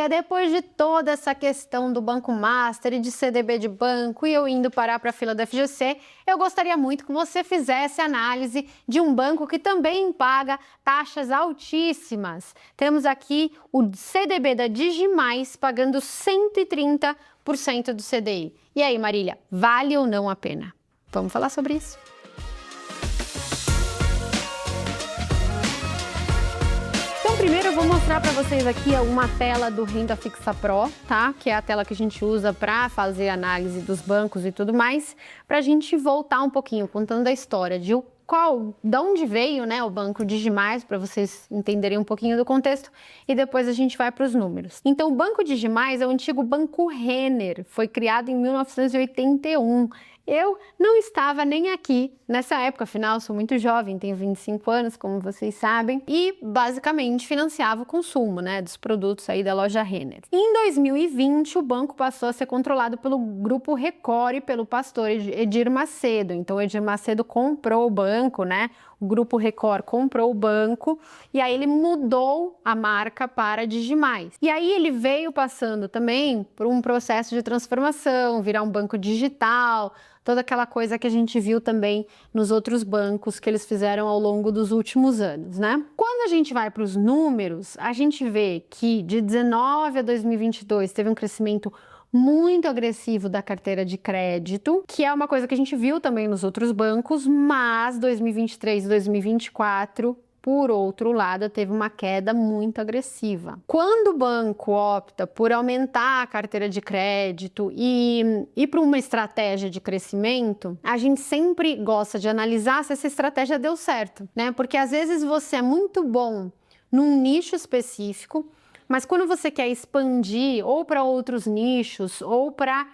Marília, depois de toda essa questão do Banco Master e de CDB de banco e eu indo parar para a fila da FGC, eu gostaria muito que você fizesse análise de um banco que também paga taxas altíssimas. Temos aqui o CDB da Digimais pagando 130% do CDI. E aí, Marília, vale ou não a pena? Vamos falar sobre isso. Primeiro eu vou mostrar para vocês aqui uma tela do Renda Fixa Pro, tá? Que é a tela que a gente usa para fazer análise dos bancos e tudo mais, para a gente voltar um pouquinho contando a história de de onde veio, né, o Banco Digimais, para vocês entenderem um pouquinho do contexto, e depois a gente vai para os números. Então, o Banco Digimais é o antigo Banco Renner, foi criado em 1981. Eu não estava nem aqui nessa época, afinal sou muito jovem, tenho 25 anos, como vocês sabem, e basicamente financiava o consumo, né, dos produtos aí da loja Renner. Em 2020, o banco passou a ser controlado pelo Grupo Record e pelo pastor Edir Macedo. Então, o Edir Macedo comprou o banco, né? O Grupo Record comprou o banco e aí ele mudou a marca para Digimais. E aí ele veio passando também por um processo de transformação, virar um banco digital, toda aquela coisa que a gente viu também nos outros bancos que eles fizeram ao longo dos últimos anos, né? Quando a gente vai para os números, a gente vê que de 19 a 2022 teve um crescimento muito agressivo da carteira de crédito, que é uma coisa que a gente viu também nos outros bancos, mas 2023 e 2024, por outro lado, teve uma queda muito agressiva. Quando o banco opta por aumentar a carteira de crédito e ir para uma estratégia de crescimento, a gente sempre gosta de analisar se essa estratégia deu certo, né? Porque às vezes você é muito bom num nicho específico, mas quando você quer expandir ou para outros nichos ou para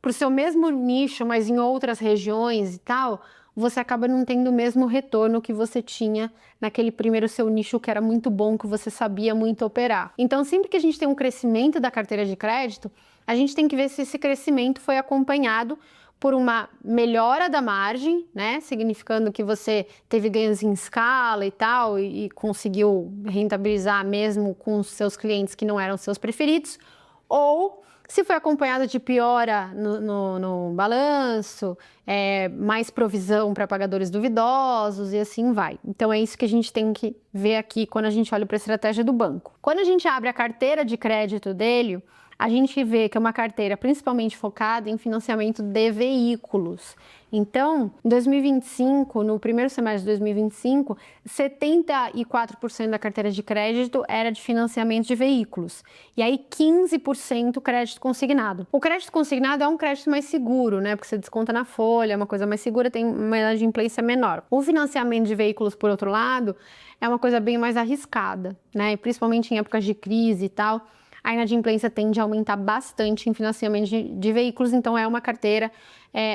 o seu mesmo nicho, mas em outras regiões e tal, você acaba não tendo o mesmo retorno que você tinha naquele primeiro seu nicho que era muito bom, que você sabia muito operar. Então, sempre que a gente tem um crescimento da carteira de crédito, a gente tem que ver se esse crescimento foi acompanhado por uma melhora da margem, né? Significando que você teve ganhos em escala e tal, e conseguiu rentabilizar mesmo com os seus clientes que não eram seus preferidos, ou se foi acompanhado de piora no balanço, mais provisão para pagadores duvidosos e assim vai. Então é isso que a gente tem que ver aqui quando a gente olha para a estratégia do banco. Quando a gente abre a carteira de crédito dele, a gente vê que é uma carteira principalmente focada em financiamento de veículos. Então, em 2025, no primeiro semestre de 2025, 74% da carteira de crédito era de financiamento de veículos. E aí 15% crédito consignado. O crédito consignado é um crédito mais seguro, né? Porque você desconta na folha, é uma coisa mais segura, tem uma inadimplência menor. O financiamento de veículos, por outro lado, é uma coisa bem mais arriscada, né? E principalmente em épocas de crise e tal, a inadimplência tende a aumentar bastante em financiamento de veículos, então é uma carteira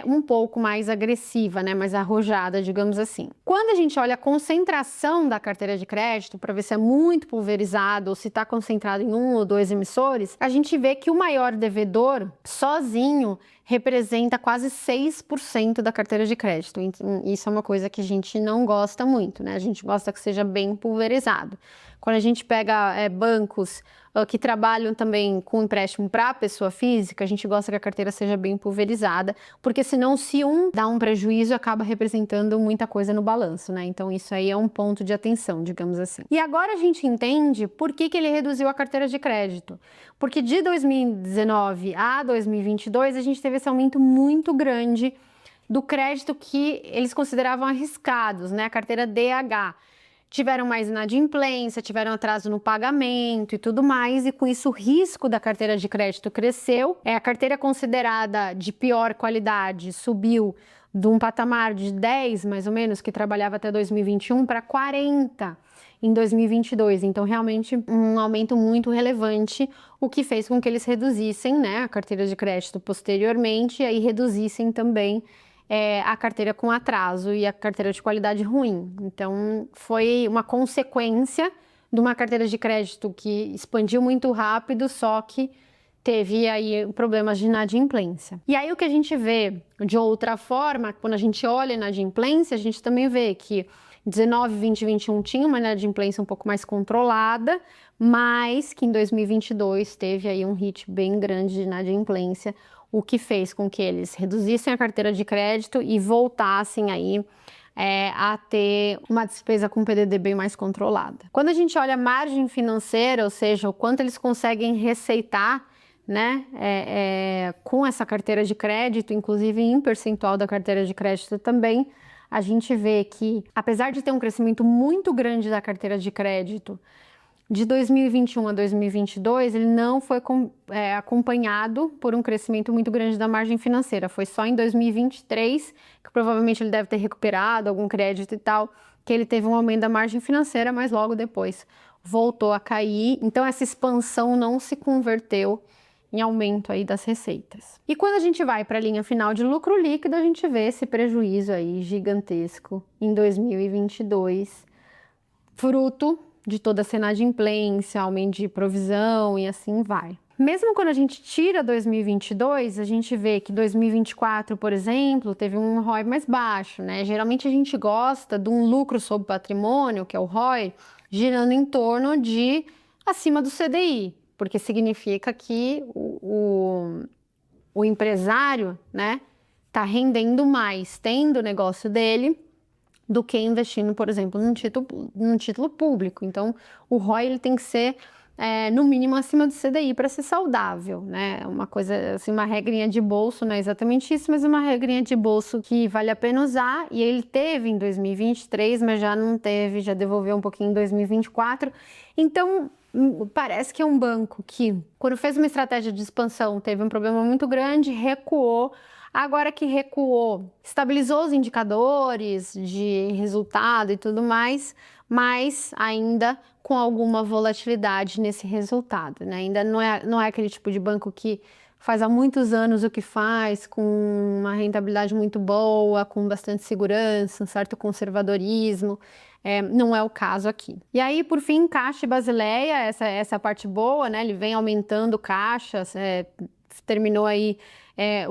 um pouco mais agressiva, né, mais arrojada, digamos assim. Quando a gente olha a concentração da carteira de crédito, para ver se é muito pulverizado ou se está concentrado em um ou dois emissores, a gente vê que o maior devedor, sozinho, representa quase 6% da carteira de crédito. Isso é uma coisa que a gente não gosta muito, né? A gente gosta que seja bem pulverizado. Quando a gente pega bancos que trabalham também com empréstimo para a pessoa física, a gente gosta que a carteira seja bem pulverizada, porque senão se um dá um prejuízo, acaba representando muita coisa no balanço, né? Então isso aí é um ponto de atenção, digamos assim. E agora a gente entende por que ele reduziu a carteira de crédito. Porque de 2019 a 2022, a gente teve esse aumento muito grande do crédito que eles consideravam arriscados, né? A carteira DH. Tiveram mais inadimplência, tiveram atraso no pagamento e tudo mais, e com isso o risco da carteira de crédito cresceu. A carteira considerada de pior qualidade subiu de um patamar de 10, mais ou menos, que trabalhava até 2021, para 40 em 2022. Então, realmente, um aumento muito relevante, o que fez com que eles reduzissem, né, a carteira de crédito posteriormente, e aí reduzissem também a carteira com atraso e a carteira de qualidade ruim. Então, foi uma consequência de uma carteira de crédito que expandiu muito rápido, só que teve aí problemas de inadimplência. E aí o que a gente vê de outra forma, quando a gente olha a inadimplência, a gente também vê que 19, 20 e 21 tinha uma inadimplência um pouco mais controlada, mas que em 2022 teve aí um hit bem grande de inadimplência, o que fez com que eles reduzissem a carteira de crédito e voltassem aí a ter uma despesa com PDD bem mais controlada. Quando a gente olha a margem financeira, ou seja, o quanto eles conseguem receitar, né, com essa carteira de crédito, inclusive em percentual da carteira de crédito também, a gente vê que, apesar de ter um crescimento muito grande da carteira de crédito, de 2021 a 2022, ele não foi acompanhado por um crescimento muito grande da margem financeira. Foi só em 2023, que provavelmente ele deve ter recuperado algum crédito e tal, que ele teve um aumento da margem financeira, mas logo depois voltou a cair. Então essa expansão não se converteu em aumento aí das receitas. E quando a gente vai para a linha final de lucro líquido, a gente vê esse prejuízo aí gigantesco em 2022, fruto de toda essa inadimplência, aumento de provisão e assim vai. Mesmo quando a gente tira 2022, a gente vê que 2024, por exemplo, teve um ROI mais baixo, né? Geralmente a gente gosta de um lucro sobre patrimônio, que é o ROI, girando em torno de acima do CDI, porque significa que o empresário, né, tá rendendo mais, tendo o negócio dele, do que investindo, por exemplo, num título público. Então, o ROI ele tem que ser, no mínimo, acima do CDI para ser saudável, né? Uma coisa, assim, uma regrinha de bolso, não é exatamente isso, mas uma regrinha de bolso que vale a pena usar, e ele teve em 2023, mas já não teve, já devolveu um pouquinho em 2024. Então, parece que é um banco que, quando fez uma estratégia de expansão, teve um problema muito grande, recuou. Agora que recuou, estabilizou os indicadores de resultado e tudo mais, mas ainda com alguma volatilidade nesse resultado, né? Ainda não é aquele tipo de banco que faz há muitos anos o que faz, com uma rentabilidade muito boa, com bastante segurança, um certo conservadorismo. Não é o caso aqui. E aí, por fim, Caixa e Basileia, essa é a parte boa, né? Ele vem aumentando caixas, terminou aí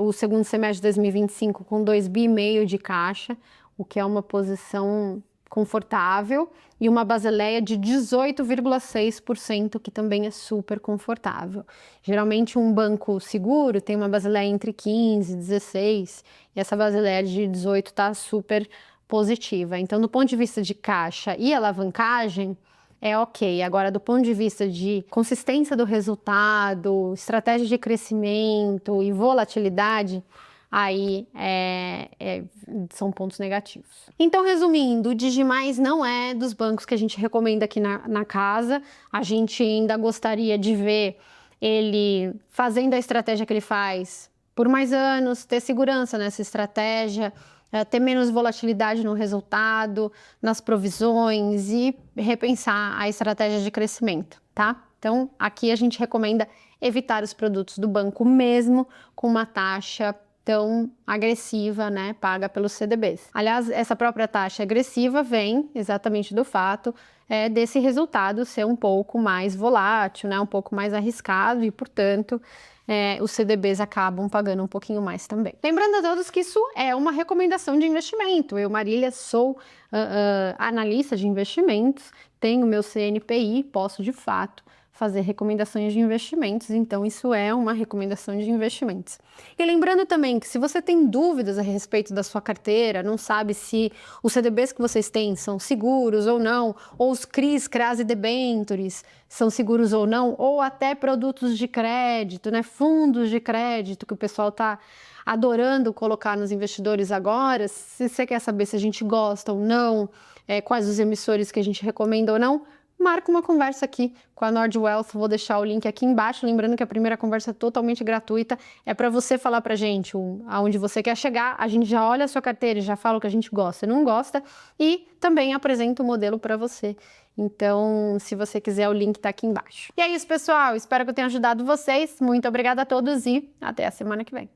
o segundo semestre de 2025 com 2,5 bi de caixa, o que é uma posição confortável, e uma Basileia de 18,6%, que também é super confortável. Geralmente um banco seguro tem uma Basileia entre 15 e 16, e essa Basileia de 18 está super positiva. Então, do ponto de vista de caixa e alavancagem, é ok. Agora, do ponto de vista de consistência do resultado, estratégia de crescimento e volatilidade, aí são pontos negativos. Então, resumindo, o Digimais não é dos bancos que a gente recomenda aqui na casa. A gente ainda gostaria de ver ele fazendo a estratégia que ele faz por mais anos, ter segurança nessa estratégia, ter menos volatilidade no resultado, nas provisões e repensar a estratégia de crescimento, tá? Então, aqui a gente recomenda evitar os produtos do banco mesmo com uma taxa tão agressiva, né, paga pelos CDBs. Aliás, essa própria taxa agressiva vem exatamente do fato desse resultado ser um pouco mais volátil, né, um pouco mais arriscado e, portanto, os CDBs acabam pagando um pouquinho mais também. Lembrando a todos que isso é uma recomendação de investimento. Eu, Marília, sou analista de investimentos, tenho meu CNPI, posso de fato fazer recomendações de investimentos, então isso é uma recomendação de investimentos. E lembrando também que se você tem dúvidas a respeito da sua carteira, não sabe se os CDBs que vocês têm são seguros ou não, ou os CRIs, CRAs e debêntures são seguros ou não, ou até produtos de crédito, né, fundos de crédito que o pessoal está adorando colocar nos investidores agora, se você quer saber se a gente gosta ou não, quais os emissores que a gente recomenda ou não, marca uma conversa aqui com a Nord Wealth, vou deixar o link aqui embaixo, lembrando que a primeira conversa é totalmente gratuita, é para você falar pra gente aonde você quer chegar, a gente já olha a sua carteira e já fala o que a gente gosta e não gosta, e também apresenta o modelo para você. Então, se você quiser, o link tá aqui embaixo. E é isso, pessoal, espero que eu tenha ajudado vocês, muito obrigada a todos e até a semana que vem.